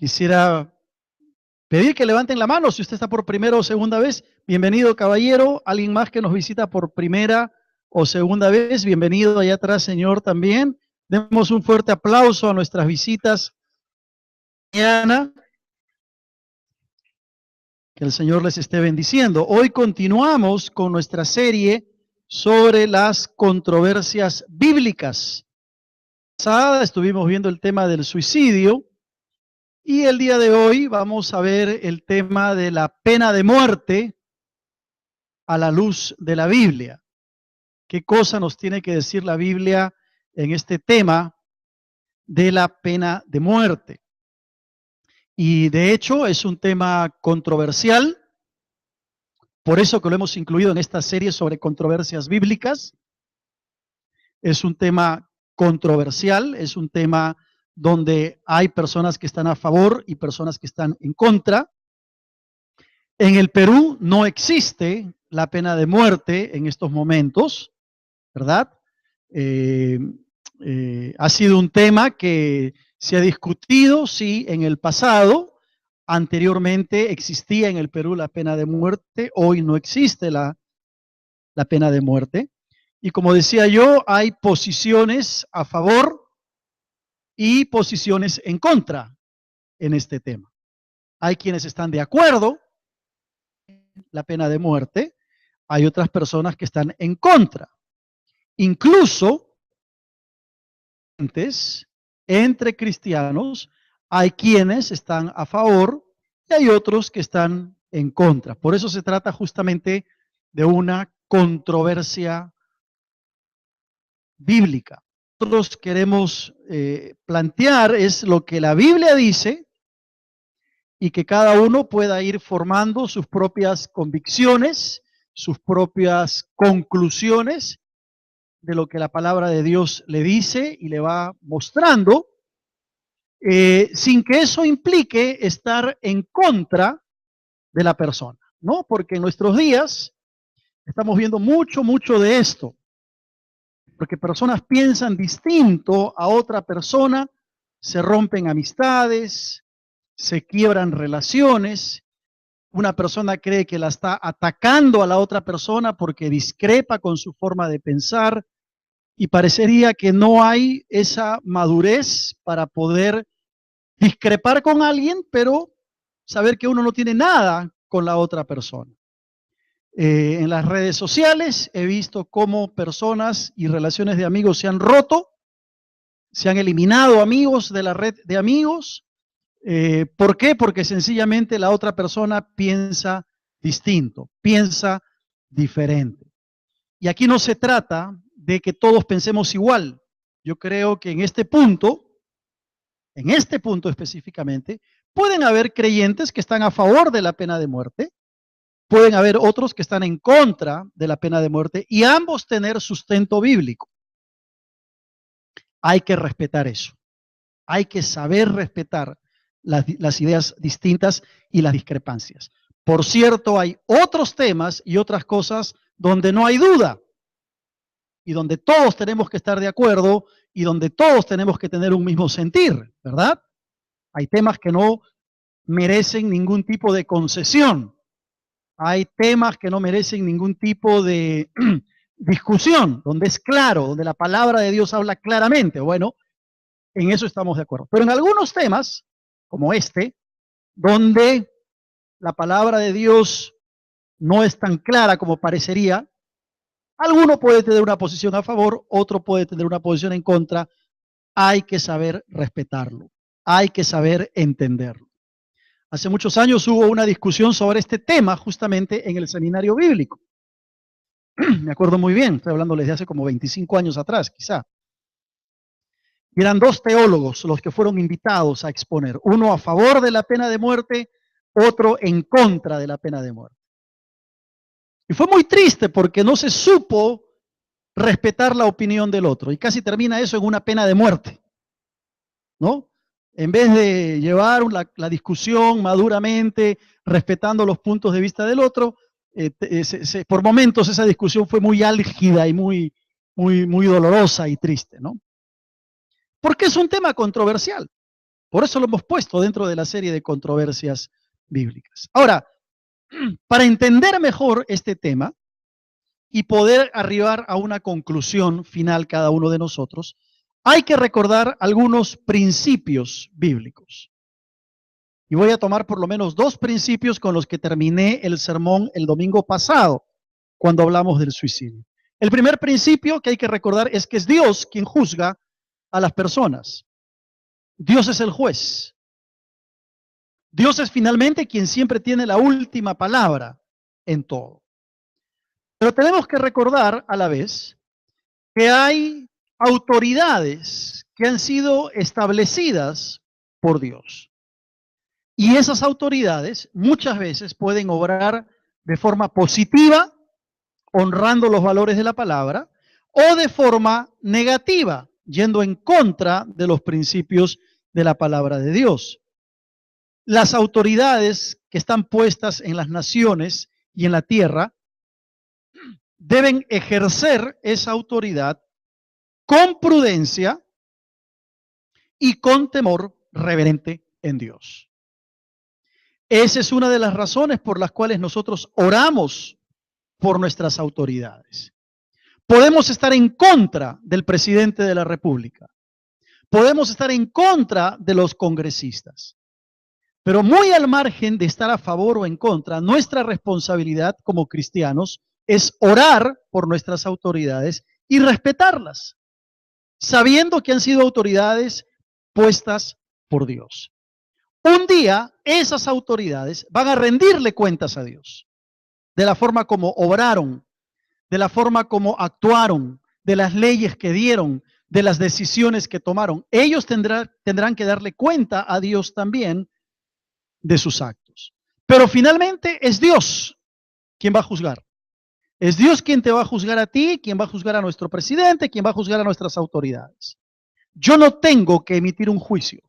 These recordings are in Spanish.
Quisiera pedir que levanten la mano si usted está por primera o segunda vez. Bienvenido, caballero. Alguien más que nos visita por primera o segunda vez. Bienvenido allá atrás, señor, también. Demos un fuerte aplauso a nuestras visitas mañana. Que el Señor les esté bendiciendo. Hoy continuamos con nuestra serie sobre las controversias bíblicas. Pasada estuvimos viendo el tema del suicidio. Y el día de hoy vamos a ver el tema de la pena de muerte a la luz de la Biblia. ¿Qué cosa nos tiene que decir la Biblia en este tema de la pena de muerte? Y de hecho es un tema controversial, por eso que lo hemos incluido en esta serie sobre controversias bíblicas. Es un tema controversial, es un tema donde hay personas que están a favor y personas que están en contra. En el Perú no existe la pena de muerte en estos momentos, ¿verdad? Ha sido un tema que se ha discutido, sí, en el pasado. Anteriormente existía en el Perú la pena de muerte, hoy no existe la pena de muerte. Y como decía yo, hay posiciones a favor y posiciones en contra en este tema. Hay quienes están de acuerdo en la pena de muerte, hay otras personas que están en contra. Incluso entre cristianos hay quienes están a favor y hay otros que están en contra. Por eso se trata justamente de una controversia bíblica. Nosotros queremos plantear es lo que la Biblia dice y que cada uno pueda ir formando sus propias convicciones, sus propias conclusiones de lo que la palabra de Dios le dice y le va mostrando, sin que eso implique estar en contra de la persona, ¿no? Porque en nuestros días estamos viendo mucho de esto, porque personas piensan distinto a otra persona, se rompen amistades, se quiebran relaciones. Una persona cree que la está atacando a la otra persona porque discrepa con su forma de pensar y parecería que no hay esa madurez para poder discrepar con alguien, pero saber que uno no tiene nada con la otra persona. En las redes sociales he visto cómo personas y relaciones de amigos se han roto, se han eliminado amigos de la red de amigos. ¿Por qué? Porque sencillamente la otra persona piensa distinto, piensa diferente. Y aquí no se trata de que todos pensemos igual. Yo creo que en este punto específicamente, pueden haber creyentes que están a favor de la pena de muerte, pueden haber otros que están en contra de la pena de muerte y ambos tener sustento bíblico. Hay que respetar eso. Hay que saber respetar las ideas distintas y las discrepancias. Por cierto, hay otros temas y otras cosas donde no hay duda y donde todos tenemos que estar de acuerdo y donde todos tenemos que tener un mismo sentir, ¿verdad? Hay temas que no merecen ningún tipo de concesión. Hay temas que no merecen ningún tipo de discusión, donde es claro, donde la palabra de Dios habla claramente. Bueno, en eso estamos de acuerdo. Pero en algunos temas, como este, donde la palabra de Dios no es tan clara como parecería, alguno puede tener una posición a favor, otro puede tener una posición en contra. Hay que saber respetarlo, hay que saber entenderlo. Hace muchos años hubo una discusión sobre este tema justamente en el seminario bíblico. Me acuerdo muy bien, estoy hablando desde hace como 25 años atrás, quizá. Y eran dos teólogos los que fueron invitados a exponer, uno a favor de la pena de muerte, otro en contra de la pena de muerte. Y fue muy triste porque no se supo respetar la opinión del otro y casi termina eso en una pena de muerte, ¿no? En vez de llevar la discusión maduramente, respetando los puntos de vista del otro, por momentos esa discusión fue muy álgida y muy dolorosa y triste, ¿no? Porque es un tema controversial. Por eso lo hemos puesto dentro de la serie de controversias bíblicas. Ahora, para entender mejor este tema y poder arribar a una conclusión final cada uno de nosotros, hay que recordar algunos principios bíblicos. Y voy a tomar por lo menos 2 principios con los que terminé el sermón el domingo pasado, cuando hablamos del suicidio. El primer principio que hay que recordar es que es Dios quien juzga a las personas. Dios es el juez. Dios es finalmente quien siempre tiene la última palabra en todo. Pero tenemos que recordar a la vez que hay autoridades que han sido establecidas por Dios. Y esas autoridades muchas veces pueden obrar de forma positiva, honrando los valores de la palabra, o de forma negativa, yendo en contra de los principios de la palabra de Dios. Las autoridades que están puestas en las naciones y en la tierra deben ejercer esa autoridad con prudencia y con temor reverente en Dios. Esa es una de las razones por las cuales nosotros oramos por nuestras autoridades. Podemos estar en contra del presidente de la República. Podemos estar en contra de los congresistas. Pero muy al margen de estar a favor o en contra, nuestra responsabilidad como cristianos es orar por nuestras autoridades y respetarlas, sabiendo que han sido autoridades puestas por Dios. Un día esas autoridades van a rendirle cuentas a Dios de la forma como obraron, de la forma como actuaron, de las leyes que dieron, de las decisiones que tomaron. Ellos tendrán que darle cuenta a Dios también de sus actos. Pero finalmente es Dios quien va a juzgar. Es Dios quien te va a juzgar a ti, quien va a juzgar a nuestro presidente, quien va a juzgar a nuestras autoridades. Yo no tengo que emitir un juicio,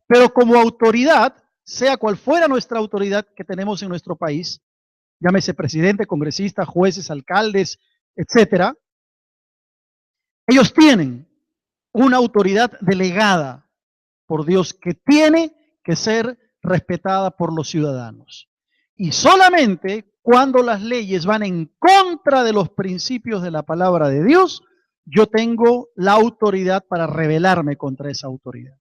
pero como autoridad, sea cual fuera nuestra autoridad que tenemos en nuestro país, llámese presidente, congresista, jueces, alcaldes, etcétera, ellos tienen una autoridad delegada por Dios que tiene que ser respetada por los ciudadanos. Y solamente cuando las leyes van en contra de los principios de la palabra de Dios, yo tengo la autoridad para rebelarme contra esa autoridad.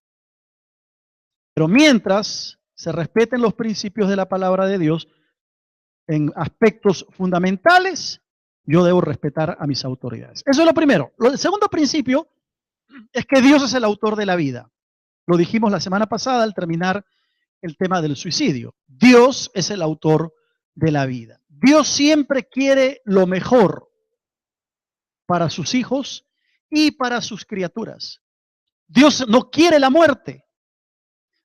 Pero mientras se respeten los principios de la palabra de Dios, en aspectos fundamentales, yo debo respetar a mis autoridades. Eso es lo primero. El segundo principio es que Dios es el autor de la vida. Lo dijimos la semana pasada al terminar el tema del suicidio. Dios es el autor de la vida. Dios siempre quiere lo mejor para sus hijos y para sus criaturas. Dios no quiere la muerte.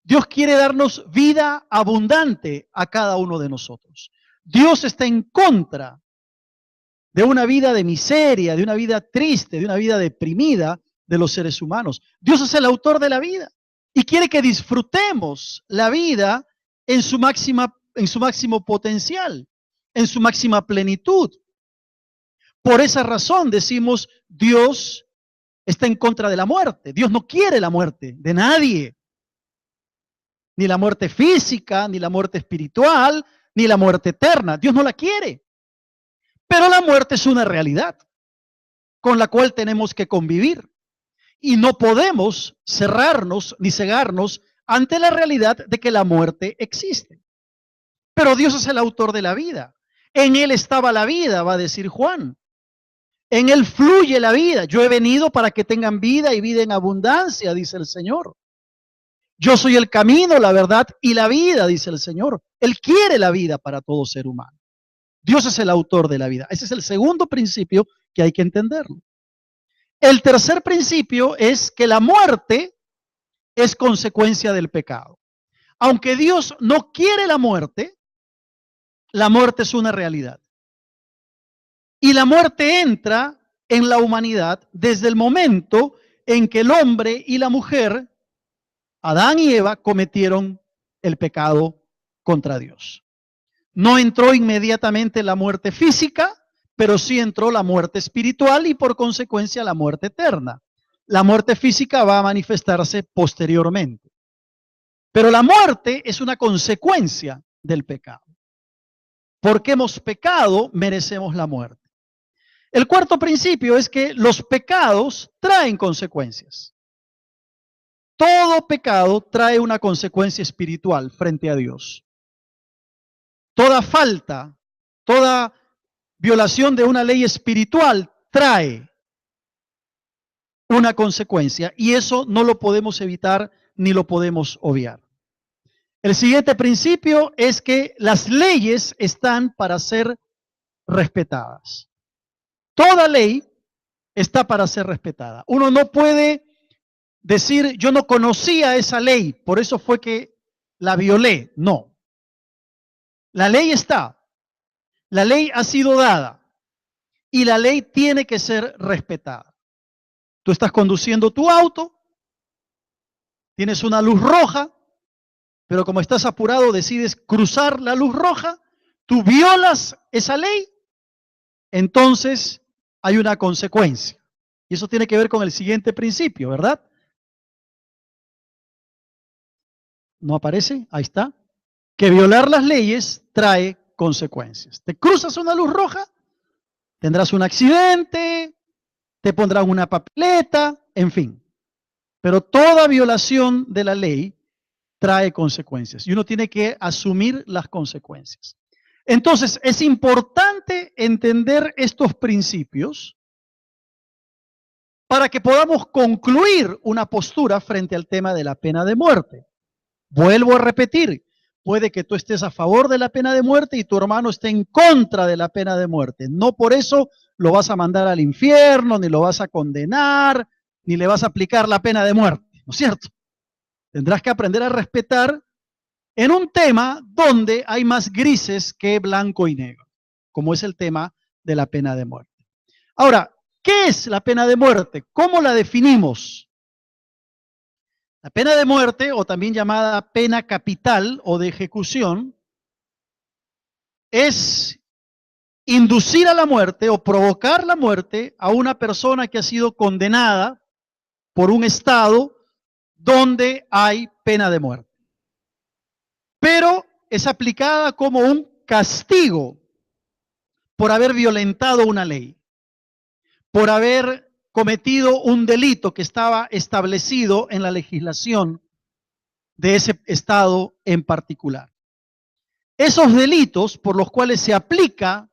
Dios quiere darnos vida abundante a cada uno de nosotros. Dios está en contra de una vida de miseria, de una vida triste, de una vida deprimida de los seres humanos. Dios es el autor de la vida y quiere que disfrutemos la vida en su máximo potencial, en su máxima plenitud. Por esa razón decimos, Dios está en contra de la muerte. Dios no quiere la muerte de nadie. Ni la muerte física, ni la muerte espiritual, ni la muerte eterna. Dios no la quiere. Pero la muerte es una realidad con la cual tenemos que convivir. Y no podemos cerrarnos ni cegarnos ante la realidad de que la muerte existe. Pero Dios es el autor de la vida. En Él estaba la vida, va a decir Juan. En Él fluye la vida. Yo he venido para que tengan vida y vida en abundancia, dice el Señor. Yo soy el camino, la verdad y la vida, dice el Señor. Él quiere la vida para todo ser humano. Dios es el autor de la vida. Ese es el segundo principio que hay que entenderlo. El tercer principio es que la muerte es consecuencia del pecado. Aunque Dios no quiere la muerte es una realidad. Y la muerte entra en la humanidad desde el momento en que el hombre y la mujer, Adán y Eva, cometieron el pecado contra Dios. No entró inmediatamente la muerte física, pero sí entró la muerte espiritual y por consecuencia la muerte eterna. La muerte física va a manifestarse posteriormente. Pero la muerte es una consecuencia del pecado. Porque hemos pecado, merecemos la muerte. El cuarto principio es que los pecados traen consecuencias. Todo pecado trae una consecuencia espiritual frente a Dios. Toda falta, toda violación de una ley espiritual trae una consecuencia y eso no lo podemos evitar ni lo podemos obviar. El siguiente principio es que las leyes están para ser respetadas. Toda ley está para ser respetada. Uno no puede decir, yo no conocía esa ley, por eso fue que la violé. No. La ley está. La ley ha sido dada. Y la ley tiene que ser respetada. Tú estás conduciendo tu auto, tienes una luz roja, pero como estás apurado decides cruzar la luz roja, tú violas esa ley, entonces hay una consecuencia. Y eso tiene que ver con el siguiente principio, ¿verdad? ¿No aparece? Ahí está. Que violar las leyes trae consecuencias. Te cruzas una luz roja, tendrás un accidente, te pondrán una papeleta, en fin. Pero toda violación de la ley trae consecuencias y uno tiene que asumir las consecuencias. Entonces, es importante entender estos principios para que podamos concluir una postura frente al tema de la pena de muerte. Vuelvo a repetir, puede que tú estés a favor de la pena de muerte y tu hermano esté en contra de la pena de muerte. No por eso lo vas a mandar al infierno, ni lo vas a condenar, ni le vas a aplicar la pena de muerte, ¿no es cierto? Tendrás que aprender a respetar en un tema donde hay más grises que blanco y negro, como es el tema de la pena de muerte. Ahora, ¿qué es la pena de muerte? ¿Cómo la definimos? La pena de muerte, o también llamada pena capital o de ejecución, es inducir a la muerte o provocar la muerte a una persona que ha sido condenada por un estado donde hay pena de muerte. Pero es aplicada como un castigo por haber violentado una ley, por haber cometido un delito que estaba establecido en la legislación de ese estado en particular. Esos delitos por los cuales se aplica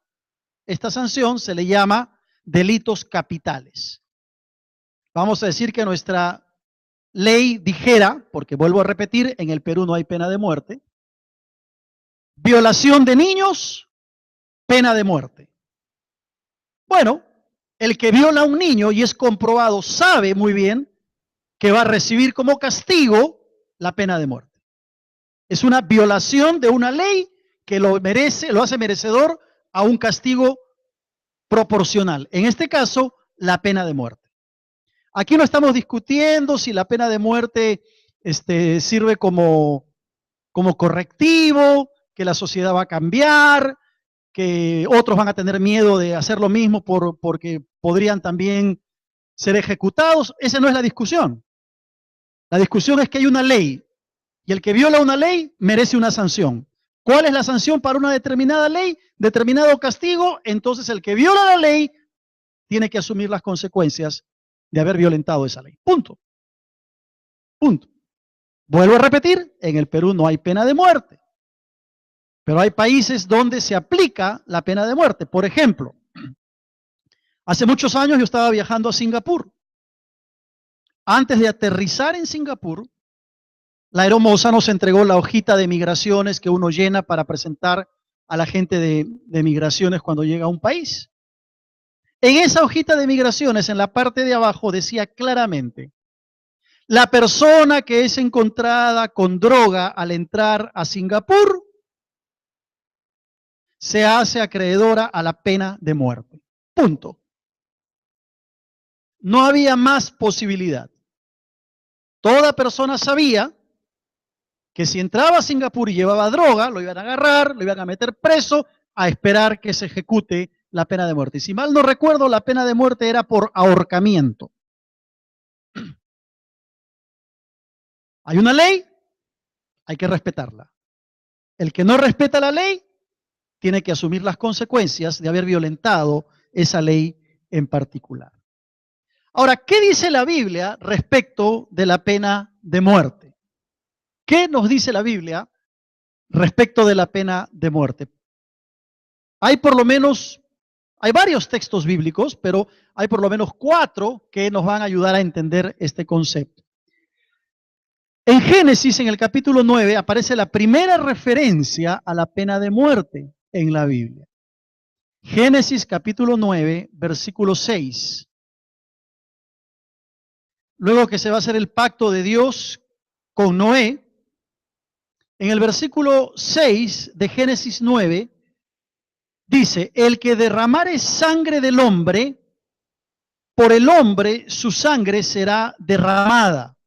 esta sanción se le llama delitos capitales. Vamos a decir que nuestra ley dijera, porque vuelvo a repetir, en el Perú no hay pena de muerte, violación de niños, pena de muerte. Bueno, el que viola a un niño y es comprobado sabe muy bien que va a recibir como castigo la pena de muerte. Es una violación de una ley que lo merece, lo hace merecedor a un castigo proporcional. En este caso, la pena de muerte. Aquí no estamos discutiendo si la pena de muerte sirve como correctivo, que la sociedad va a cambiar, que otros van a tener miedo de hacer lo mismo porque podrían también ser ejecutados. Esa no es la discusión. La discusión es que hay una ley y el que viola una ley merece una sanción. ¿Cuál es la sanción para una determinada ley? Determinado castigo. Entonces el que viola la ley tiene que asumir las consecuencias de haber violentado esa ley. Punto. Punto. Vuelvo a repetir, en el Perú no hay pena de muerte, pero hay países donde se aplica la pena de muerte. Por ejemplo, hace muchos años yo estaba viajando a Singapur. Antes de aterrizar en Singapur, la aeromoza nos entregó la hojita de migraciones que uno llena para presentar a la gente de migraciones cuando llega a un país. En esa hojita de migraciones, en la parte de abajo, decía claramente: la persona que es encontrada con droga al entrar a Singapur se hace acreedora a la pena de muerte. Punto. No había más posibilidad. Toda persona sabía que si entraba a Singapur y llevaba droga, lo iban a agarrar, lo iban a meter preso, a esperar que se ejecute la pena de muerte. Y si mal no recuerdo, la pena de muerte era por ahorcamiento. Hay una ley hay que respetarla. El que no respeta la ley tiene que asumir las consecuencias de haber violentado esa ley en particular. Ahora, ¿qué dice la Biblia respecto de la pena de muerte? ¿Qué nos dice la Biblia respecto de la pena de muerte? Hay varios textos bíblicos, pero hay por lo menos 4 que nos van a ayudar a entender este concepto. En Génesis, en el capítulo 9, aparece la primera referencia a la pena de muerte en la Biblia. Génesis capítulo 9, versículo 6. Luego que se va a hacer el pacto de Dios con Noé, en el versículo 6 de Génesis 9, dice, el que derramare sangre del hombre, por el hombre su sangre será derramada,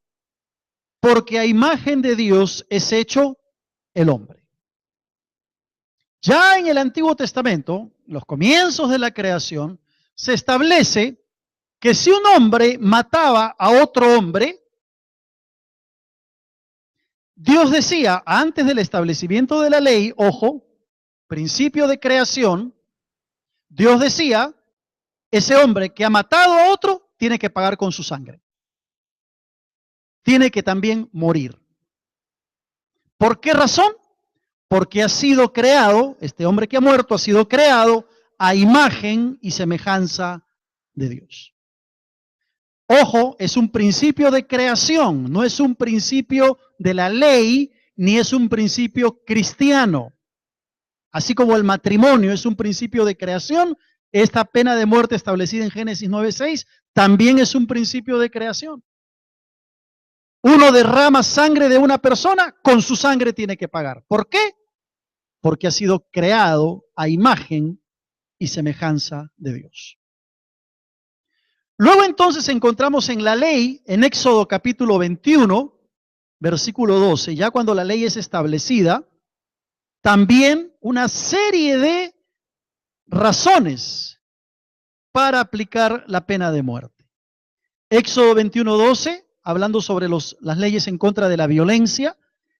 porque a imagen de Dios es hecho el hombre. Ya en el Antiguo Testamento, los comienzos de la creación, se establece que si un hombre mataba a otro hombre, Dios decía, antes del establecimiento de la ley, ojo, principio de creación, Dios decía, ese hombre que ha matado a otro tiene que pagar con su sangre. Tiene que también morir. ¿Por qué razón? Porque ha sido creado, este hombre que ha muerto ha sido creado a imagen y semejanza de Dios. Ojo, es un principio de creación, no es un principio de la ley, ni es un principio cristiano. Así como el matrimonio es un principio de creación, esta pena de muerte establecida en Génesis 9:6 también es un principio de creación. Uno derrama sangre de una persona, con su sangre tiene que pagar. ¿Por qué? Porque ha sido creado a imagen y semejanza de Dios. Luego entonces encontramos en la ley, en Éxodo capítulo 21, versículo 12, ya cuando la ley es establecida, también una serie de razones para aplicar la pena de muerte. Éxodo 21, 12, hablando sobre las leyes en contra de la violencia,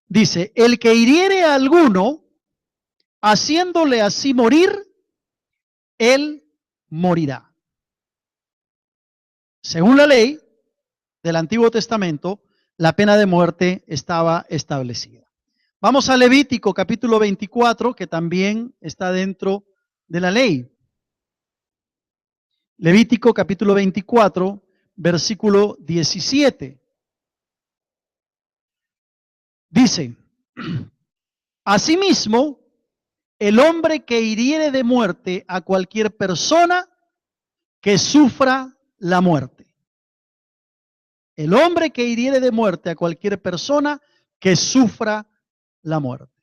dice, el que hiriere a alguno, haciéndole así morir, él morirá. Según la ley del Antiguo Testamento, la pena de muerte estaba establecida. Vamos a Levítico capítulo 24, que también está dentro de la ley. Levítico capítulo 24, versículo 17. Dice, asimismo, el hombre que hiriere de muerte a cualquier persona que sufra la muerte. El hombre que hiriere de muerte a cualquier persona que sufra la muerte.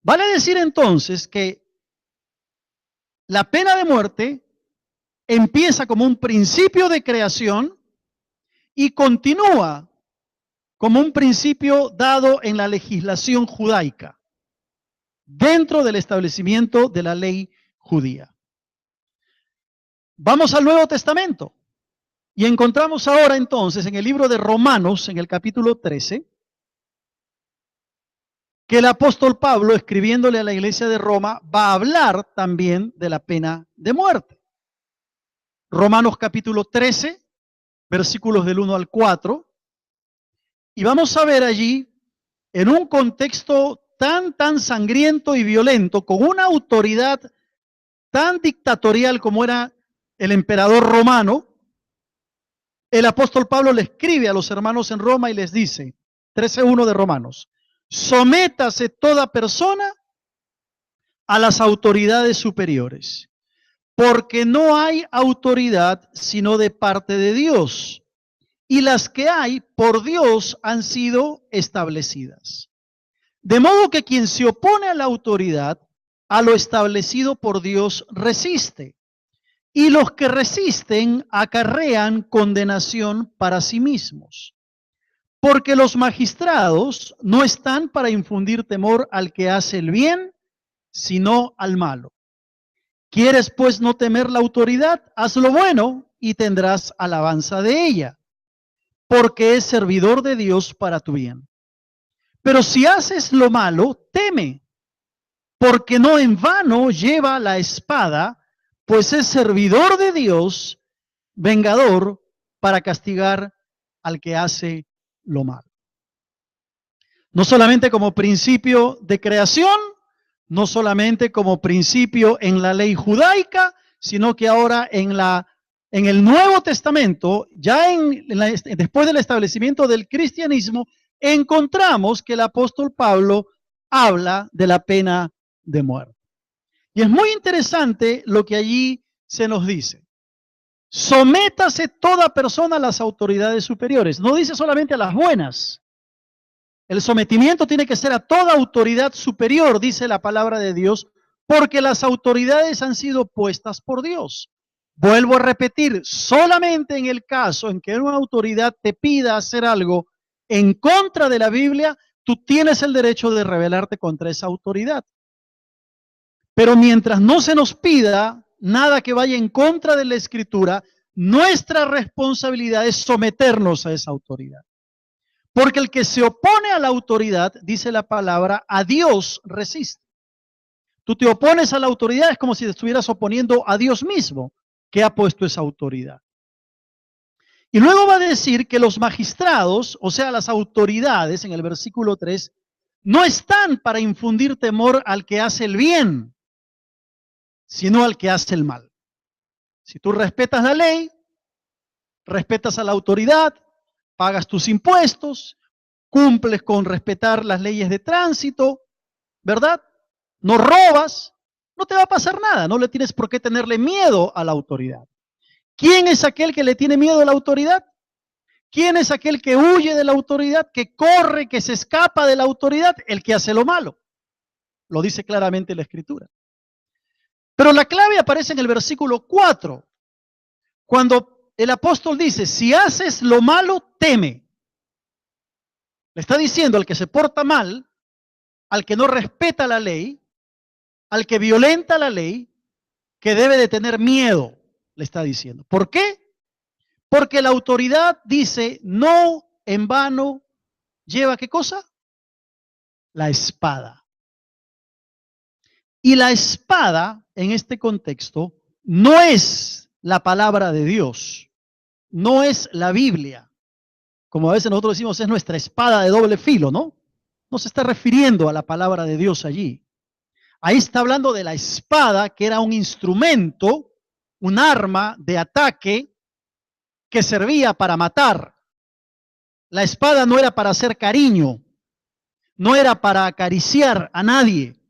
Vale decir entonces que la pena de muerte empieza como un principio de creación y continúa como un principio dado en la legislación judaica, dentro del establecimiento de la ley judía. Vamos al Nuevo Testamento y encontramos ahora entonces en el libro de Romanos, en el capítulo 13, que el apóstol Pablo, escribiéndole a la iglesia de Roma, va a hablar también de la pena de muerte. Romanos capítulo 13, versículos del 1 al 4, y vamos a ver allí, en un contexto tan sangriento y violento, con una autoridad tan dictatorial como era el emperador romano, el apóstol Pablo le escribe a los hermanos en Roma y les dice, 13:1 de Romanos, sométase toda persona a las autoridades superiores, porque no hay autoridad sino de parte de Dios, y las que hay por Dios han sido establecidas. De modo que quien se opone a la autoridad, a lo establecido por Dios, resiste. Y los que resisten acarrean condenación para sí mismos. Porque los magistrados no están para infundir temor al que hace el bien, sino al malo. ¿Quieres pues no temer la autoridad? Haz lo bueno y tendrás alabanza de ella, porque es servidor de Dios para tu bien. Pero si haces lo malo, teme, porque no en vano lleva la espada, pues es servidor de Dios, vengador para castigar al que hace lo malo. No solamente como principio de creación, no solamente como principio en la ley judaica, sino que ahora en el Nuevo Testamento, ya después del establecimiento del cristianismo, encontramos que el apóstol Pablo habla de la pena de muerte. Y es muy interesante lo que allí se nos dice. Sométase toda persona a las autoridades superiores. No dice solamente a las buenas. El sometimiento tiene que ser a toda autoridad superior, dice la palabra de Dios, porque las autoridades han sido puestas por Dios. Vuelvo a repetir, solamente en el caso en que una autoridad te pida hacer algo en contra de la Biblia, tú tienes el derecho de rebelarte contra esa autoridad. Pero mientras no se nos pida nada que vaya en contra de la Escritura, nuestra responsabilidad es someternos a esa autoridad. Porque el que se opone a la autoridad, dice la palabra, a Dios resiste. Tú te opones a la autoridad, es como si te estuvieras oponiendo a Dios mismo, que ha puesto esa autoridad. Y luego va a decir que los magistrados, o sea, las autoridades, en el versículo 3, no están para infundir temor al que hace el bien, sino al que hace el mal. Si tú respetas la ley, respetas a la autoridad, pagas tus impuestos, cumples con respetar las leyes de tránsito, ¿verdad? No robas, no te va a pasar nada, no le tienes por qué tenerle miedo a la autoridad. ¿Quién es aquel que le tiene miedo a la autoridad? ¿Quién es aquel que huye de la autoridad, que corre, que se escapa de la autoridad? El que hace lo malo. Lo dice claramente la Escritura. Pero la clave aparece en el versículo 4, cuando el apóstol dice, si haces lo malo, teme. Le está diciendo al que se porta mal, al que no respeta la ley, al que violenta la ley, que debe de tener miedo, le está diciendo. ¿Por qué? Porque la autoridad dice, no en vano lleva ¿qué cosa? La espada. Y la espada, en este contexto, no es la palabra de Dios, no es la Biblia. Como a veces nosotros decimos, es nuestra espada de doble filo, ¿no? No se está refiriendo a la palabra de Dios allí. Ahí está hablando de la espada, que era un instrumento, un arma de ataque que servía para matar. La espada no era para hacer cariño, no era para acariciar a nadie.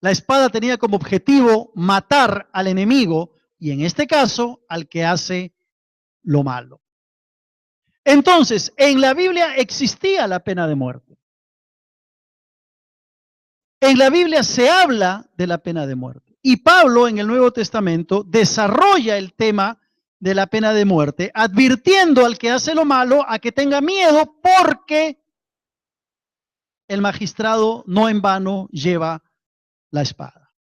La espada tenía como objetivo matar al enemigo y en este caso al que hace lo malo. Entonces, en la Biblia existía la pena de muerte. En la Biblia se habla de la pena de muerte. Y Pablo en el Nuevo Testamento desarrolla el tema de la pena de muerte, advirtiendo al que hace lo malo a que tenga miedo porque el magistrado no en vano lleva la espada.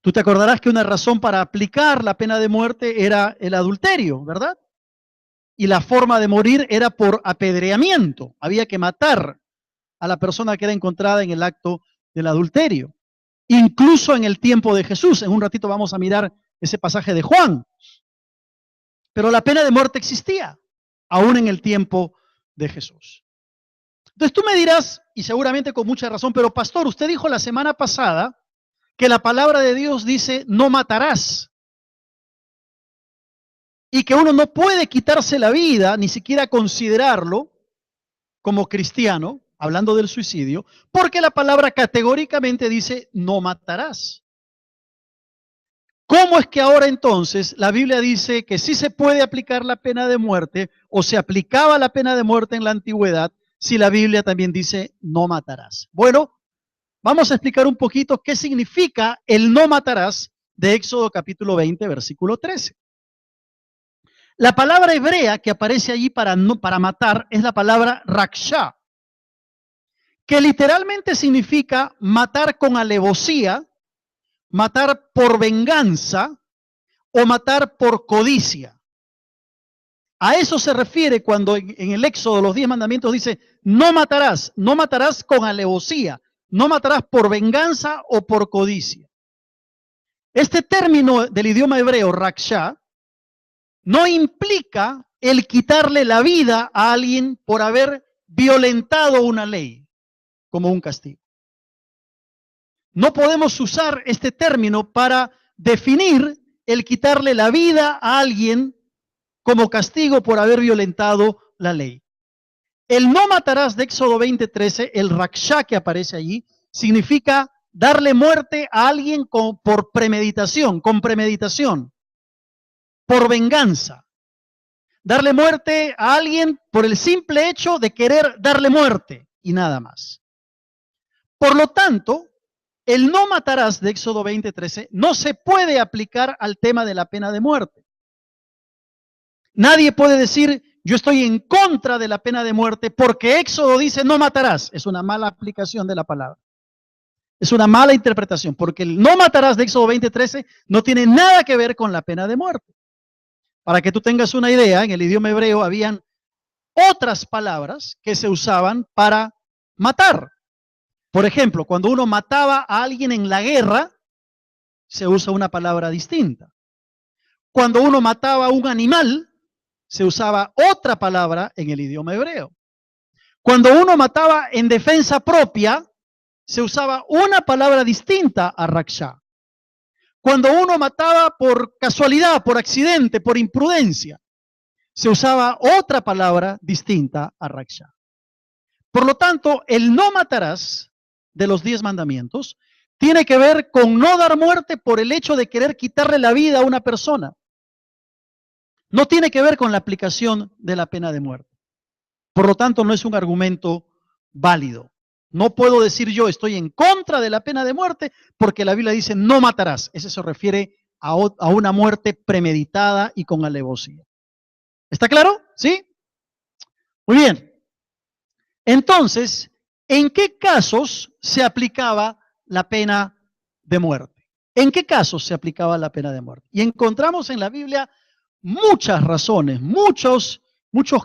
Tú te acordarás que una razón para aplicar la pena de muerte era el adulterio, ¿verdad? Y la forma de morir era por apedreamiento. Había que matar a la persona que era encontrada en el acto del adulterio. Incluso en el tiempo de Jesús. En un ratito vamos a mirar ese pasaje de Juan. Pero la pena de muerte existía, aún en el tiempo de Jesús. Entonces tú me dirás, y seguramente con mucha razón, pero pastor, usted dijo la semana pasada que la palabra de Dios dice, no matarás. Y que uno no puede quitarse la vida, ni siquiera considerarlo como cristiano, hablando del suicidio, porque la palabra categóricamente dice, no matarás. ¿Cómo es que ahora entonces la Biblia dice que sí se puede aplicar la pena de muerte o se aplicaba la pena de muerte en la antigüedad si la Biblia también dice no matarás? Bueno, vamos a explicar un poquito qué significa el no matarás de Éxodo capítulo 20, versículo 13. La palabra hebrea que aparece allí para matar es la palabra raksha, que literalmente significa matar con alevosía, matar por venganza o matar por codicia. A eso se refiere cuando en el Éxodo los 10 mandamientos dice, no matarás, no matarás con alevosía, no matarás por venganza o por codicia. Este término del idioma hebreo, raksha, no implica el quitarle la vida a alguien por haber violentado una ley como un castigo. No podemos usar este término para definir el quitarle la vida a alguien como castigo por haber violentado la ley. El no matarás de Éxodo 20:13, el raksha que aparece allí, significa darle muerte a alguien por premeditación, con premeditación, por venganza. Darle muerte a alguien por el simple hecho de querer darle muerte y nada más. Por lo tanto, el no matarás de Éxodo 20:13 no se puede aplicar al tema de la pena de muerte. Nadie puede decir, yo estoy en contra de la pena de muerte porque Éxodo dice no matarás. Es una mala aplicación de la palabra. Es una mala interpretación, porque el no matarás de Éxodo 20:13 no tiene nada que ver con la pena de muerte. Para que tú tengas una idea, en el idioma hebreo habían otras palabras que se usaban para matar. Por ejemplo, cuando uno mataba a alguien en la guerra, se usa una palabra distinta. Cuando uno mataba a un animal, se usaba otra palabra en el idioma hebreo. Cuando uno mataba en defensa propia, se usaba una palabra distinta a raksha. Cuando uno mataba por casualidad, por accidente, por imprudencia, se usaba otra palabra distinta a raksha. Por lo tanto, el no matarás de los 10 mandamientos tiene que ver con no dar muerte por el hecho de querer quitarle la vida a una persona. No tiene que ver con la aplicación de la pena de muerte. Por lo tanto, no es un argumento válido. No puedo decir yo estoy en contra de la pena de muerte porque la Biblia dice no matarás. Eso se refiere a una muerte premeditada y con alevosía. ¿Está claro? ¿Sí? Muy bien. Entonces, ¿en qué casos se aplicaba la pena de muerte? ¿En qué casos se aplicaba la pena de muerte? Y encontramos en la Biblia muchas razones, muchos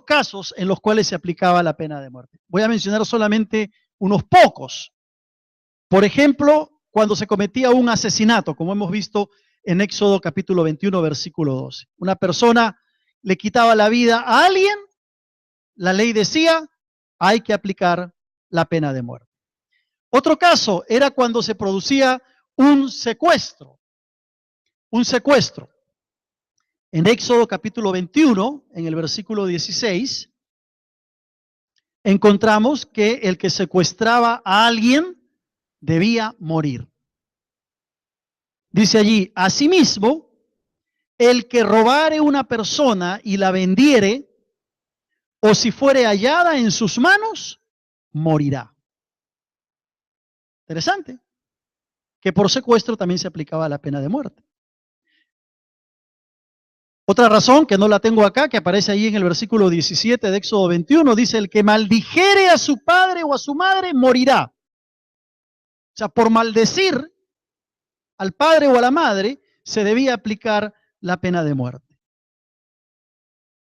casos en los cuales se aplicaba la pena de muerte. Voy a mencionar solamente unos pocos. Por ejemplo, cuando se cometía un asesinato, como hemos visto en Éxodo capítulo 21, versículo 12. Una persona le quitaba la vida a alguien, la ley decía, hay que aplicar la pena de muerte. Otro caso era cuando se producía un secuestro. Un secuestro. En Éxodo capítulo 21, en el versículo 16, encontramos que el que secuestraba a alguien debía morir. Dice allí, asimismo, el que robare una persona y la vendiere, o si fuere hallada en sus manos, morirá. Interesante, que por secuestro también se aplicaba la pena de muerte. Otra razón, que no la tengo acá, que aparece ahí en el versículo 17 de Éxodo 21, dice, el que maldijere a su padre o a su madre, morirá. O sea, por maldecir al padre o a la madre, se debía aplicar la pena de muerte.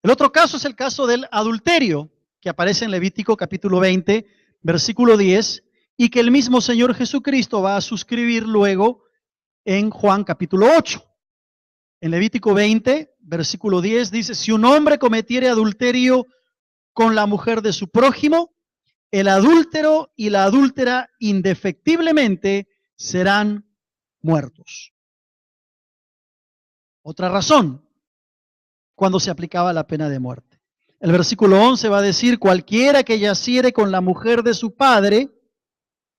El otro caso es el caso del adulterio, que aparece en Levítico capítulo 20, versículo 10, y que el mismo Señor Jesucristo va a suscribir luego en Juan capítulo 8. En Levítico 20, versículo 10 dice, si un hombre cometiere adulterio con la mujer de su prójimo, el adúltero y la adúltera indefectiblemente serán muertos. Otra razón, cuando se aplicaba la pena de muerte. El versículo 11 va a decir, cualquiera que yaciere con la mujer de su padre,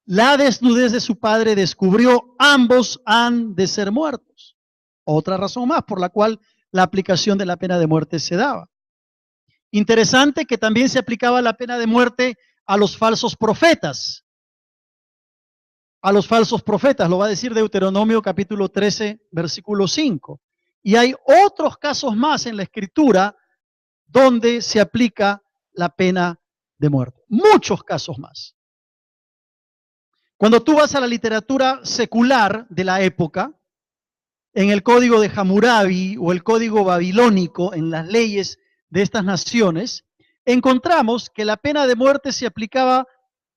la desnudez de su padre descubrió, ambos han de ser muertos. Otra razón más por la cual la aplicación de la pena de muerte se daba. Interesante que también se aplicaba la pena de muerte a los falsos profetas. A los falsos profetas, lo va a decir Deuteronomio capítulo 13, versículo 5. Y hay otros casos más en la Escritura donde se aplica la pena de muerte. Muchos casos más. Cuando tú vas a la literatura secular de la época, en el código de Hammurabi o el código babilónico, en las leyes de estas naciones, encontramos que la pena de muerte se aplicaba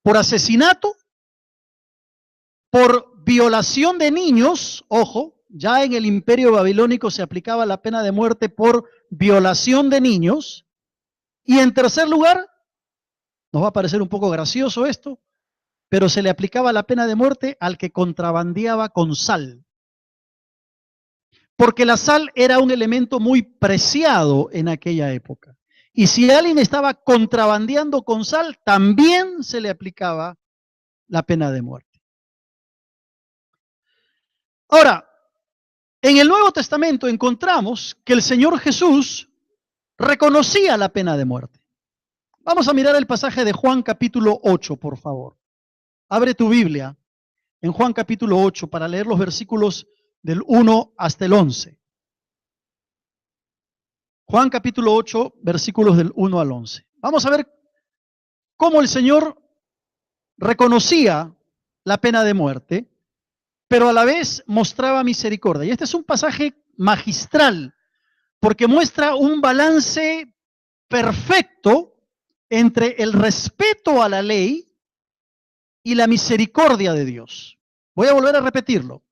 por asesinato, por violación de niños, ojo, ya en el Imperio Babilónico se aplicaba la pena de muerte por violación de niños, y en tercer lugar, nos va a parecer un poco gracioso esto, pero se le aplicaba la pena de muerte al que contrabandeaba con sal. Porque la sal era un elemento muy preciado en aquella época. Y si alguien estaba contrabandeando con sal, también se le aplicaba la pena de muerte. Ahora, en el Nuevo Testamento encontramos que el Señor Jesús reconocía la pena de muerte. Vamos a mirar el pasaje de Juan capítulo 8, por favor. Abre tu Biblia en Juan capítulo 8 para leer los versículos del 1 hasta el 11. Juan capítulo 8, versículos del 1 al 11. Vamos a ver cómo el Señor reconocía la pena de muerte, pero a la vez mostraba misericordia. Y este es un pasaje magistral, porque muestra un balance perfecto entre el respeto a la ley y la misericordia de Dios. Voy a volver a repetirlo.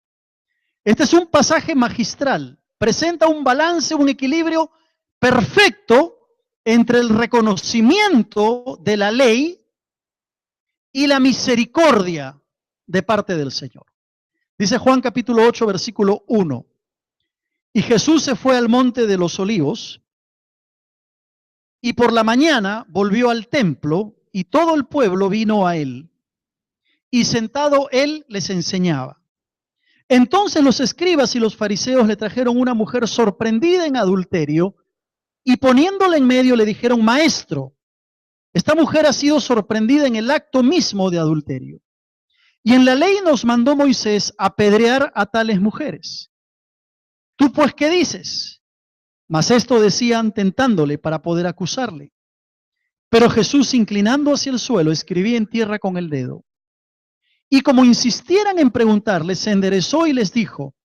Este es un pasaje magistral, presenta un balance, un equilibrio perfecto entre el reconocimiento de la ley y la misericordia de parte del Señor. Dice Juan capítulo 8, versículo 1. Y Jesús se fue al monte de los olivos, y por la mañana volvió al templo, y todo el pueblo vino a él. Y sentado él les enseñaba. Entonces los escribas y los fariseos le trajeron una mujer sorprendida en adulterio, y poniéndola en medio le dijeron: Maestro, esta mujer ha sido sorprendida en el acto mismo de adulterio. Y en la ley nos mandó Moisés apedrear a tales mujeres. ¿Tú pues qué dices? Mas esto decían tentándole para poder acusarle. Pero Jesús, inclinando hacia el suelo, escribía en tierra con el dedo. Y como insistieran en preguntarle, se enderezó y les dijo: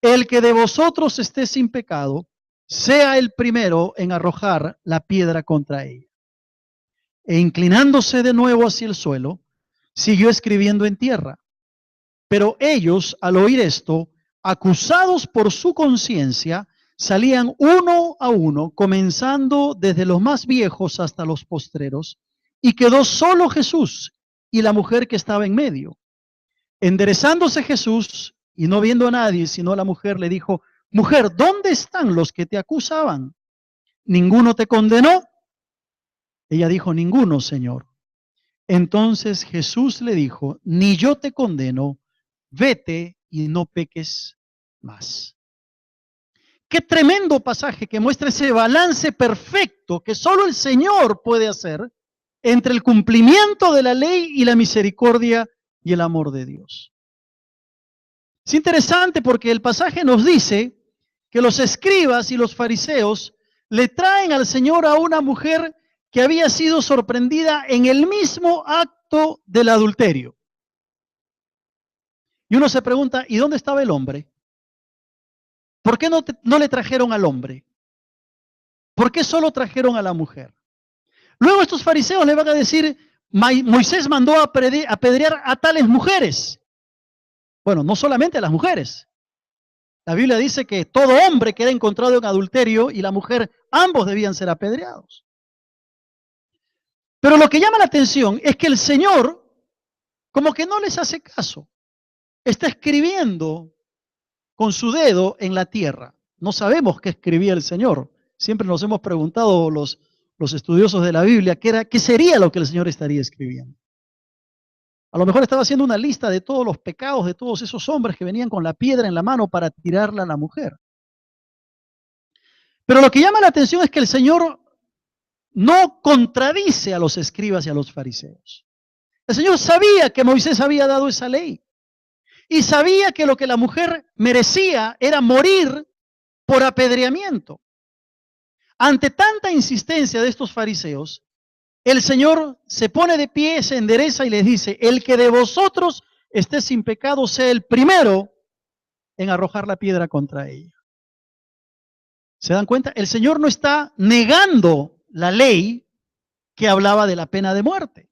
El que de vosotros esté sin pecado, sea el primero en arrojar la piedra contra ella. E inclinándose de nuevo hacia el suelo, siguió escribiendo en tierra. Pero ellos, al oír esto, acusados por su conciencia, salían uno a uno, comenzando desde los más viejos hasta los postreros, y quedó solo Jesús y la mujer que estaba en medio. Enderezándose Jesús, y no viendo a nadie sino a la mujer, le dijo: Mujer, ¿dónde están los que te acusaban? ¿Ninguno te condenó? Ella dijo: Ninguno, Señor. Entonces Jesús le dijo: Ni yo te condeno, vete y no peques más. Qué tremendo pasaje que muestra ese balance perfecto que solo el Señor puede hacer entre el cumplimiento de la ley y la misericordia y el amor de Dios. Es interesante porque el pasaje nos dice que los escribas y los fariseos le traen al Señor a una mujer que había sido sorprendida en el mismo acto del adulterio. Y uno se pregunta: ¿y dónde estaba el hombre? ¿Por qué no le trajeron al hombre? ¿Por qué solo trajeron a la mujer? Luego estos fariseos le van a decir: Moisés mandó a apedrear a tales mujeres. Bueno, no solamente a las mujeres. La Biblia dice que todo hombre que era encontrado en adulterio y la mujer, ambos debían ser apedreados. Pero lo que llama la atención es que el Señor como que no les hace caso. Está escribiendo con su dedo en la tierra. No sabemos qué escribía el Señor. Siempre nos hemos preguntado los estudiosos de la Biblia qué sería lo que el Señor estaría escribiendo. A lo mejor estaba haciendo una lista de todos los pecados de todos esos hombres que venían con la piedra en la mano para tirarla a la mujer. Pero lo que llama la atención es que el Señor no contradice a los escribas y a los fariseos. El Señor sabía que Moisés había dado esa ley y sabía que lo que la mujer merecía era morir por apedreamiento. Ante tanta insistencia de estos fariseos, el Señor se pone de pie, se endereza y les dice: el que de vosotros esté sin pecado sea el primero en arrojar la piedra contra ella. ¿Se dan cuenta? El Señor no está negando la ley que hablaba de la pena de muerte.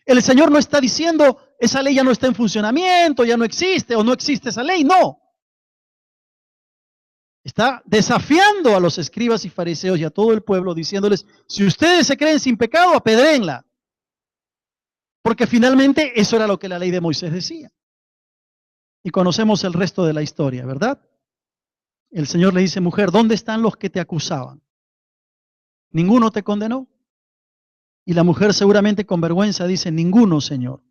El Señor no está diciendo, esa ley ya no está en funcionamiento, ya no existe o no existe esa ley. No. Está desafiando a los escribas y fariseos y a todo el pueblo diciéndoles, si ustedes se creen sin pecado, apedréenla. Porque finalmente eso era lo que la ley de Moisés decía. Y conocemos el resto de la historia, ¿verdad? El Señor le dice, mujer, ¿dónde están los que te acusaban? ¿Ninguno te condenó? Y la mujer seguramente con vergüenza dice, ninguno, Señor.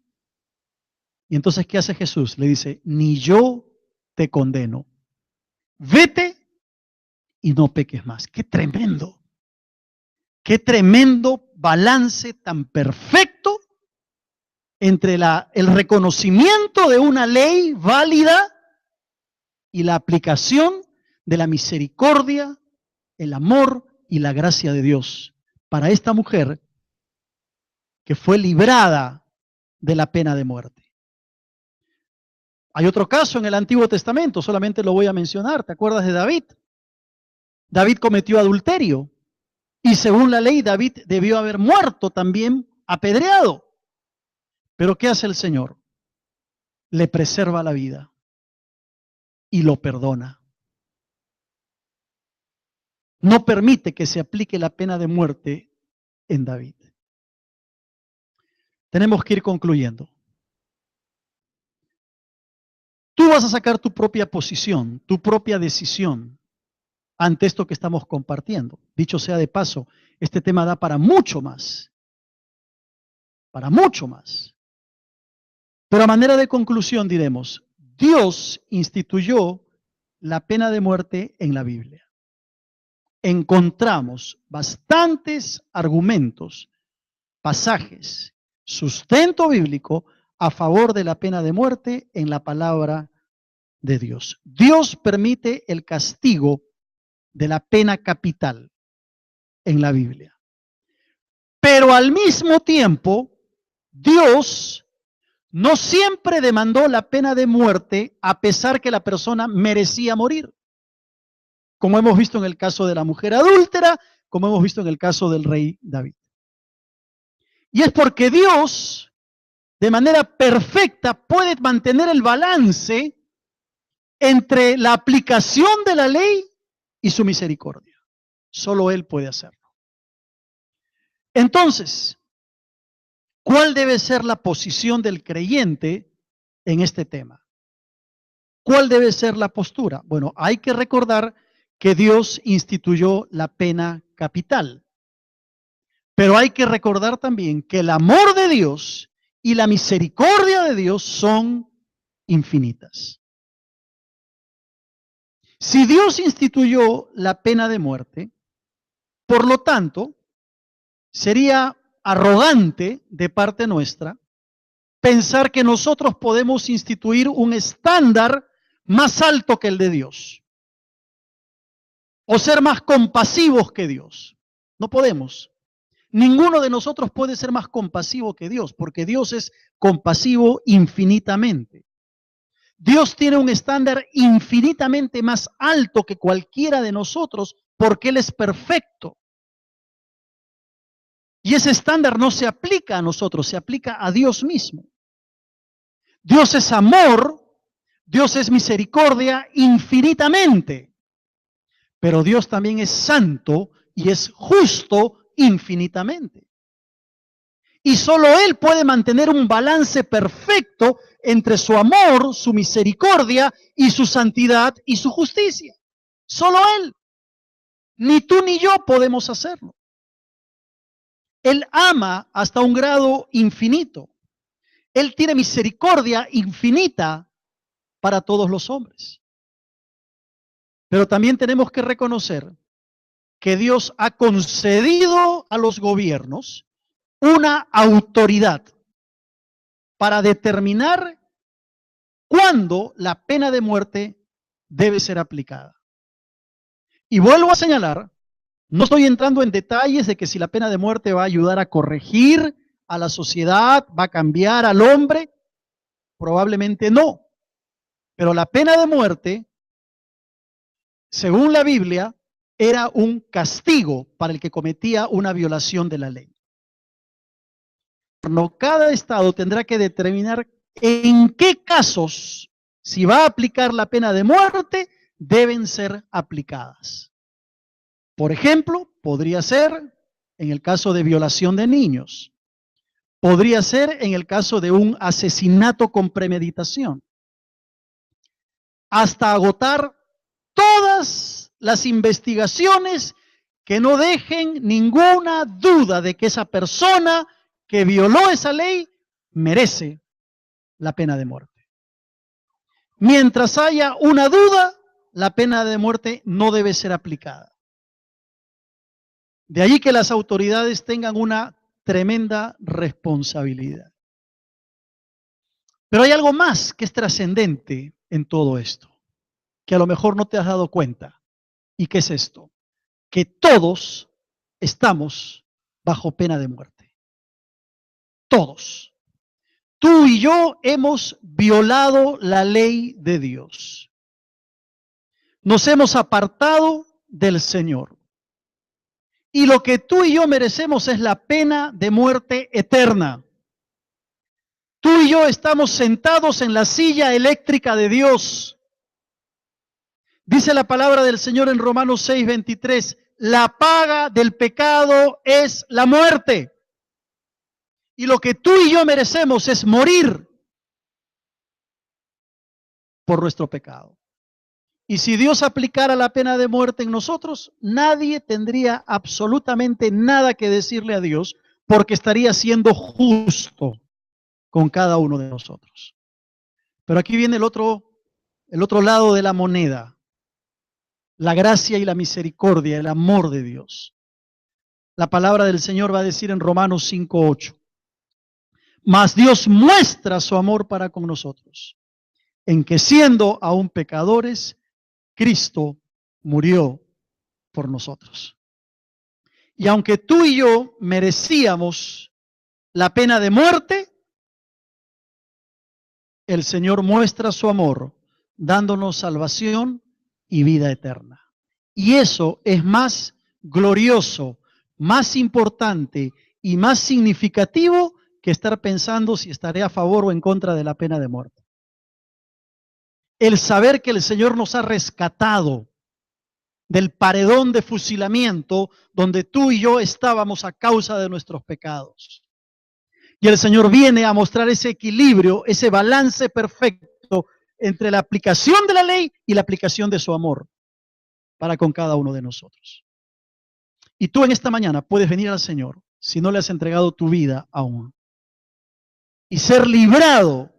Y entonces, ¿qué hace Jesús? Le dice, ni yo te condeno. Vete y no peques más. ¡Qué tremendo! ¡Qué tremendo balance tan perfecto entre el reconocimiento de una ley válida y la aplicación de la misericordia, el amor y la gracia de Dios para esta mujer que fue librada de la pena de muerte. Hay otro caso en el Antiguo Testamento, solamente lo voy a mencionar. ¿Te acuerdas de David? David cometió adulterio y según la ley David debió haber muerto también apedreado. Pero ¿qué hace el Señor? Le preserva la vida y lo perdona. No permite que se aplique la pena de muerte en David. Tenemos que ir concluyendo. Tú vas a sacar tu propia posición, tu propia decisión ante esto que estamos compartiendo. Dicho sea de paso, este tema da para mucho más. Para mucho más. Pero a manera de conclusión diremos, Dios instituyó la pena de muerte en la Biblia. Encontramos bastantes argumentos, pasajes, sustento bíblico a favor de la pena de muerte en la palabra de Dios. Dios permite el castigo de la pena capital en la Biblia. Pero al mismo tiempo, Dios no siempre demandó la pena de muerte a pesar que la persona merecía morir. Como hemos visto en el caso de la mujer adúltera, como hemos visto en el caso del rey David. Y es porque Dios, de manera perfecta, puede mantener el balance entre la aplicación de la ley y su misericordia. Solo Él puede hacerlo. Entonces, ¿cuál debe ser la posición del creyente en este tema? ¿Cuál debe ser la postura? Bueno, hay que recordar que Dios instituyó la pena capital. Pero hay que recordar también que el amor de Dios y la misericordia de Dios son infinitas. Si Dios instituyó la pena de muerte, por lo tanto, sería arrogante de parte nuestra pensar que nosotros podemos instituir un estándar más alto que el de Dios o ser más compasivos que Dios. No podemos. Ninguno de nosotros puede ser más compasivo que Dios, porque Dios es compasivo infinitamente. Dios tiene un estándar infinitamente más alto que cualquiera de nosotros, porque Él es perfecto. Y ese estándar no se aplica a nosotros, se aplica a Dios mismo. Dios es amor, Dios es misericordia infinitamente, pero Dios también es santo y es justo infinitamente. Y solo Él puede mantener un balance perfecto entre su amor, su misericordia y su santidad y su justicia. Solo Él. Ni tú ni yo podemos hacerlo. Él ama hasta un grado infinito. Él tiene misericordia infinita para todos los hombres. Pero también tenemos que reconocer que Dios ha concedido a los gobiernos una autoridad para determinar cuándo la pena de muerte debe ser aplicada. Y vuelvo a señalar, no estoy entrando en detalles de que si la pena de muerte va a ayudar a corregir a la sociedad, va a cambiar al hombre, probablemente no. Pero la pena de muerte, según la Biblia, era un castigo para el que cometía una violación de la ley. Cada estado tendrá que determinar en qué casos, si va a aplicar la pena de muerte, deben ser aplicadas. Por ejemplo, podría ser en el caso de violación de niños. Podría ser en el caso de un asesinato con premeditación. Hasta agotar todas las investigaciones que no dejen ninguna duda de que esa persona que violó esa ley merece la pena de muerte. Mientras haya una duda, la pena de muerte no debe ser aplicada. De allí que las autoridades tengan una tremenda responsabilidad. Pero hay algo más que es trascendente en todo esto, que a lo mejor no te has dado cuenta. ¿Y qué es esto? Que todos estamos bajo pena de muerte. Todos. Tú y yo hemos violado la ley de Dios. Nos hemos apartado del Señor. Y lo que tú y yo merecemos es la pena de muerte eterna. Tú y yo estamos sentados en la silla eléctrica de Dios. Dice la palabra del Señor en Romanos 6:23, la paga del pecado es la muerte. Y lo que tú y yo merecemos es morir por nuestro pecado. Y si Dios aplicara la pena de muerte en nosotros, nadie tendría absolutamente nada que decirle a Dios, porque estaría siendo justo con cada uno de nosotros. Pero aquí viene el otro lado de la moneda, la gracia y la misericordia, el amor de Dios. La palabra del Señor va a decir en Romanos 5:8, mas Dios muestra su amor para con nosotros, en que siendo aún pecadores, Cristo murió por nosotros. Y aunque tú y yo merecíamos la pena de muerte, el Señor muestra su amor dándonos salvación y vida eterna. Y eso es más glorioso, más importante y más significativo que estar pensando si estaré a favor o en contra de la pena de muerte. El saber que el Señor nos ha rescatado del paredón de fusilamiento donde tú y yo estábamos a causa de nuestros pecados. Y el Señor viene a mostrar ese equilibrio, ese balance perfecto entre la aplicación de la ley y la aplicación de su amor para con cada uno de nosotros. Y tú en esta mañana puedes venir al Señor si no le has entregado tu vida aún y ser librado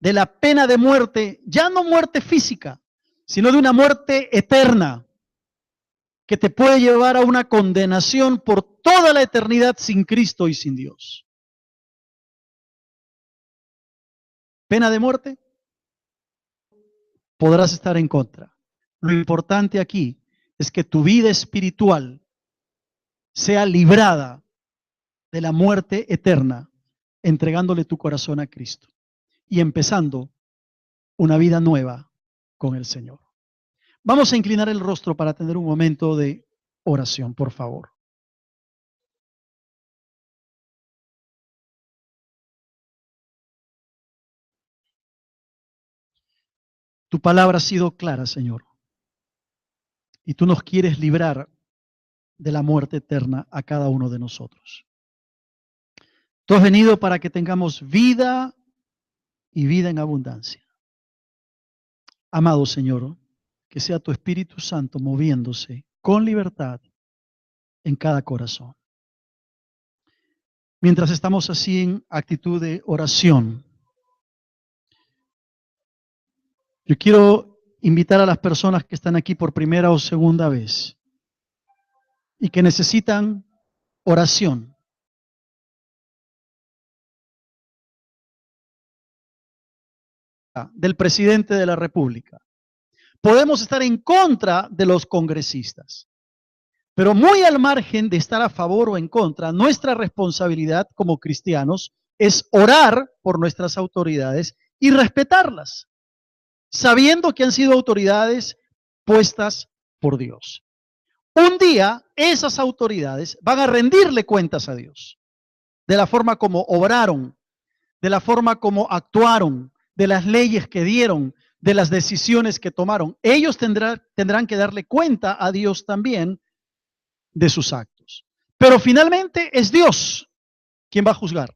de la pena de muerte, ya no muerte física, sino de una muerte eterna que te puede llevar a una condenación por toda la eternidad sin Cristo y sin Dios. Pena de muerte, podrás estar en contra. Lo importante aquí es que tu vida espiritual sea librada de la muerte eterna, entregándole tu corazón a Cristo y empezando una vida nueva con el Señor. Vamos a inclinar el rostro para tener un momento de oración, por favor. Tu palabra ha sido clara, Señor, y tú nos quieres librar de la muerte eterna a cada uno de nosotros. Tú has venido para que tengamos vida y vida en abundancia. Amado Señor, que sea tu Espíritu Santo moviéndose con libertad en cada corazón. Mientras estamos así en actitud de oración, yo quiero invitar a las personas que están aquí por primera o segunda vez y que necesitan oración. Del presidente de la República. Podemos estar en contra de los congresistas, pero muy al margen de estar a favor o en contra, nuestra responsabilidad como cristianos es orar por nuestras autoridades y respetarlas, sabiendo que han sido autoridades puestas por Dios. un día esas autoridades van a rendirle cuentas a Dios de la forma como obraron, de la forma como actuaron, de las leyes que dieron, de las decisiones que tomaron. Ellos tendrán que darle cuenta a Dios también de sus actos. Pero finalmente es Dios quien va a juzgar.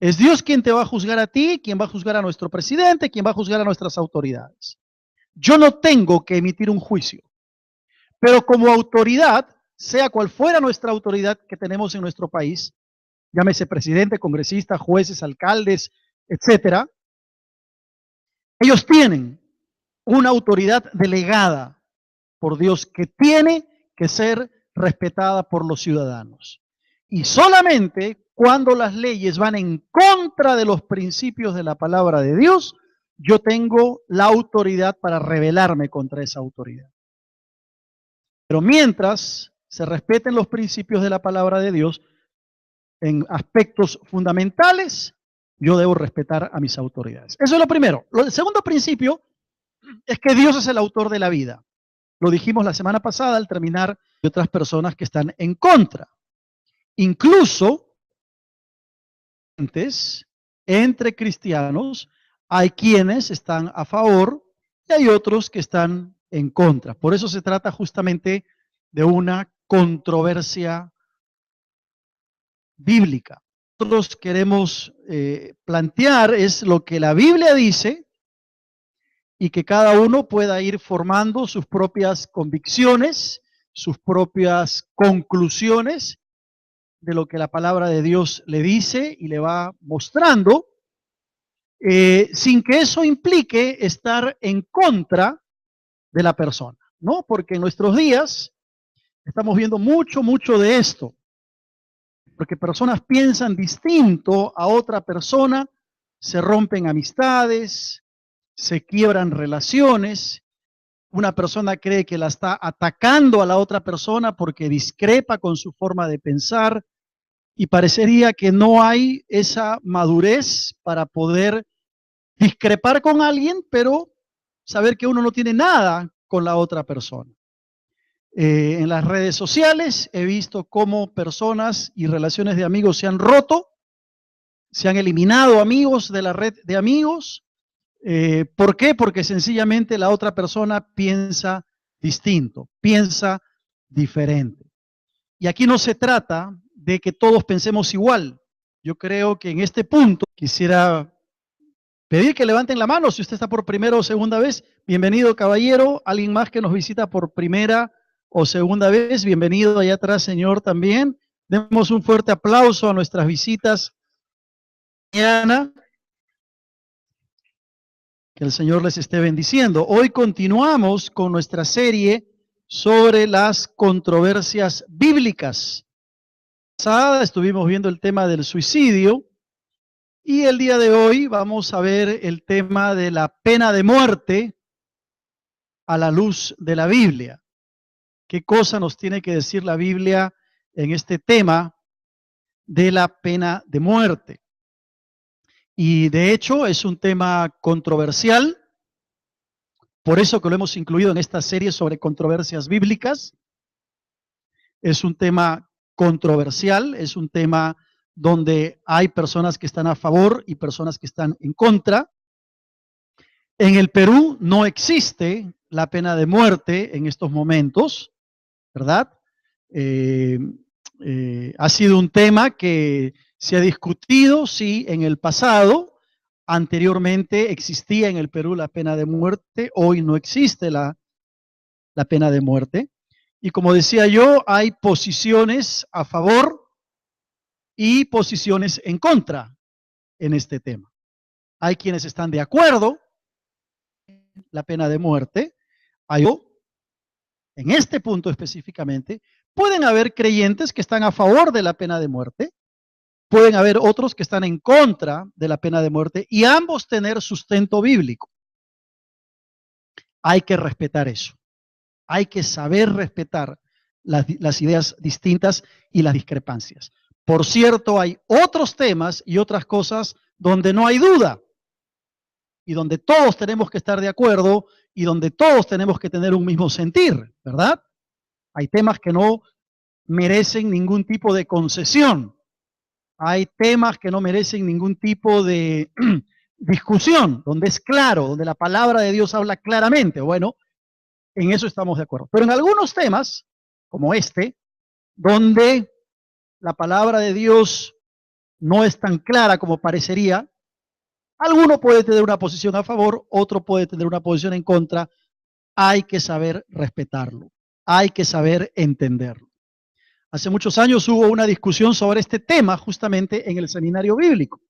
Es Dios quien te va a juzgar a ti, quien va a juzgar a nuestro presidente, quien va a juzgar a nuestras autoridades. Yo no tengo que emitir un juicio, pero como autoridad, sea cual fuera nuestra autoridad que tenemos en nuestro país, llámese presidente, congresista, jueces, alcaldes, etcétera, ellos tienen una autoridad delegada por Dios que tiene que ser respetada por los ciudadanos. Y solamente cuando las leyes van en contra de los principios de la palabra de Dios, yo tengo la autoridad para rebelarme contra esa autoridad. Pero mientras se respeten los principios de la palabra de Dios, en aspectos fundamentales, yo debo respetar a mis autoridades. Eso es lo primero. El segundo principio es que Dios es el autor de la vida. Lo dijimos la semana pasada al terminar de otras personas que están en contra. Incluso entre cristianos hay quienes están a favor y hay otros que están en contra. Por eso se trata justamente de una controversia bíblica. Nosotros queremos plantear es lo que la Biblia dice y que cada uno pueda ir formando sus propias convicciones, sus propias conclusiones de lo que la palabra de Dios le dice y le va mostrando, sin que eso implique estar en contra de la persona, ¿no? Porque en nuestros días estamos viendo mucho de esto, porque personas piensan distinto a otra persona, se rompen amistades, se quiebran relaciones, una persona cree que la está atacando a la otra persona porque discrepa con su forma de pensar y parecería que no hay esa madurez para poder discrepar con alguien, pero saber que uno no tiene nada con la otra persona. En las redes sociales he visto cómo personas y relaciones de amigos se han roto, se han eliminado amigos de la red de amigos. ¿Por qué? Porque sencillamente la otra persona piensa distinto, piensa diferente. Y aquí no se trata de que todos pensemos igual. Yo creo que en este punto quisiera pedir que levanten la mano si usted está por primera o segunda vez. Bienvenido, caballero. Alguien más que nos visita por primera o segunda vez. Bienvenido allá atrás, señor, también. Demos un fuerte aplauso a nuestras visitas mañana. Que el Señor les esté bendiciendo. Hoy continuamos con nuestra serie sobre las controversias bíblicas. Pasada estuvimos viendo el tema del suicidio y el día de hoy vamos a ver el tema de la pena de muerte a la luz de la Biblia. ¿Qué cosa nos tiene que decir la Biblia en este tema de la pena de muerte? Y de hecho es un tema controversial, por eso que lo hemos incluido en esta serie sobre controversias bíblicas. Es un tema controversial, es un tema donde hay personas que están a favor y personas que están en contra. En el Perú no existe la pena de muerte en estos momentos, ¿verdad? Ha sido un tema que se ha discutido, sí, en el pasado. Anteriormente existía en el Perú la pena de muerte, hoy no existe la pena de muerte. Y como decía yo, hay posiciones a favor y posiciones en contra en este tema. Hay quienes están de acuerdo en la pena de muerte, hay en este punto específicamente, pueden haber creyentes que están a favor de la pena de muerte, pueden haber otros que están en contra de la pena de muerte y ambos tener sustento bíblico. Hay que respetar eso. Hay que saber respetar las ideas distintas y las discrepancias. Por cierto, hay otros temas y otras cosas donde no hay duda y donde todos tenemos que estar de acuerdo y donde todos tenemos que tener un mismo sentir, ¿verdad? Hay temas que no merecen ningún tipo de concesión. Hay temas que no merecen ningún tipo de discusión, donde es claro, donde la palabra de Dios habla claramente. Bueno, en eso estamos de acuerdo. Pero en algunos temas, como este, donde la palabra de Dios no es tan clara como parecería, alguno puede tener una posición a favor, otro puede tener una posición en contra. Hay que saber respetarlo, hay que saber entenderlo. Hace muchos años hubo una discusión sobre este tema justamente en el seminario bíblico.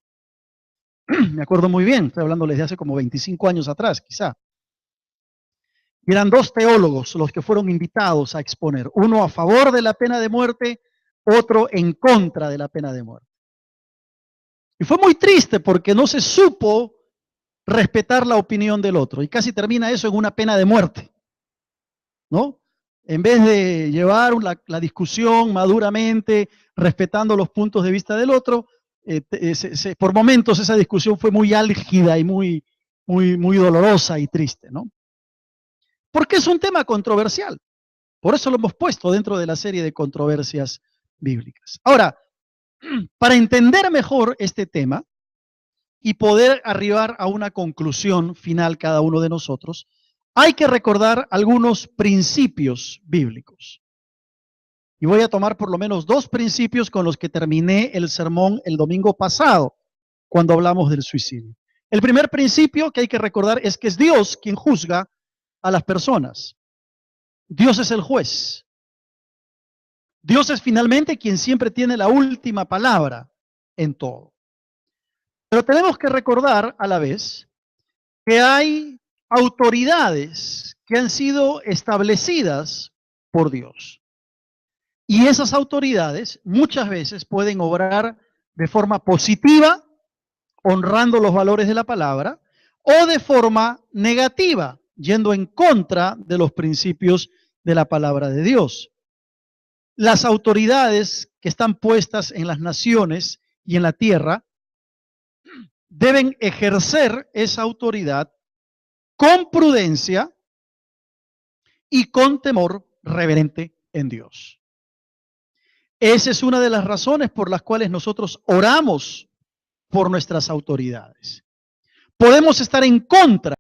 Me acuerdo muy bien, estoy hablando desde hace como 25 años atrás, quizá. Y eran dos teólogos los que fueron invitados a exponer, uno a favor de la pena de muerte, otro en contra de la pena de muerte. Y fue muy triste porque no se supo respetar la opinión del otro y casi termina eso en una pena de muerte, ¿no? En vez de llevar la discusión maduramente, respetando los puntos de vista del otro, por momentos esa discusión fue muy álgida y muy dolorosa y triste, ¿no? Porque es un tema controversial. Por eso lo hemos puesto dentro de la serie de controversias bíblicas. Ahora, para entender mejor este tema y poder arribar a una conclusión final cada uno de nosotros, hay que recordar algunos principios bíblicos. Y voy a tomar por lo menos dos principios con los que terminé el sermón el domingo pasado, cuando hablamos del suicidio. El primer principio que hay que recordar es que es Dios quien juzga a las personas. Dios es el juez. Dios es finalmente quien siempre tiene la última palabra en todo. Pero tenemos que recordar a la vez que hay autoridades que han sido establecidas por Dios. Y esas autoridades muchas veces pueden obrar de forma positiva, honrando los valores de la palabra, o de forma negativa, yendo en contra de los principios de la palabra de Dios. Las autoridades que están puestas en las naciones y en la tierra deben ejercer esa autoridad con prudencia y con temor reverente en Dios. Esa es una de las razones por las cuales nosotros oramos por nuestras autoridades. Podemos estar en contra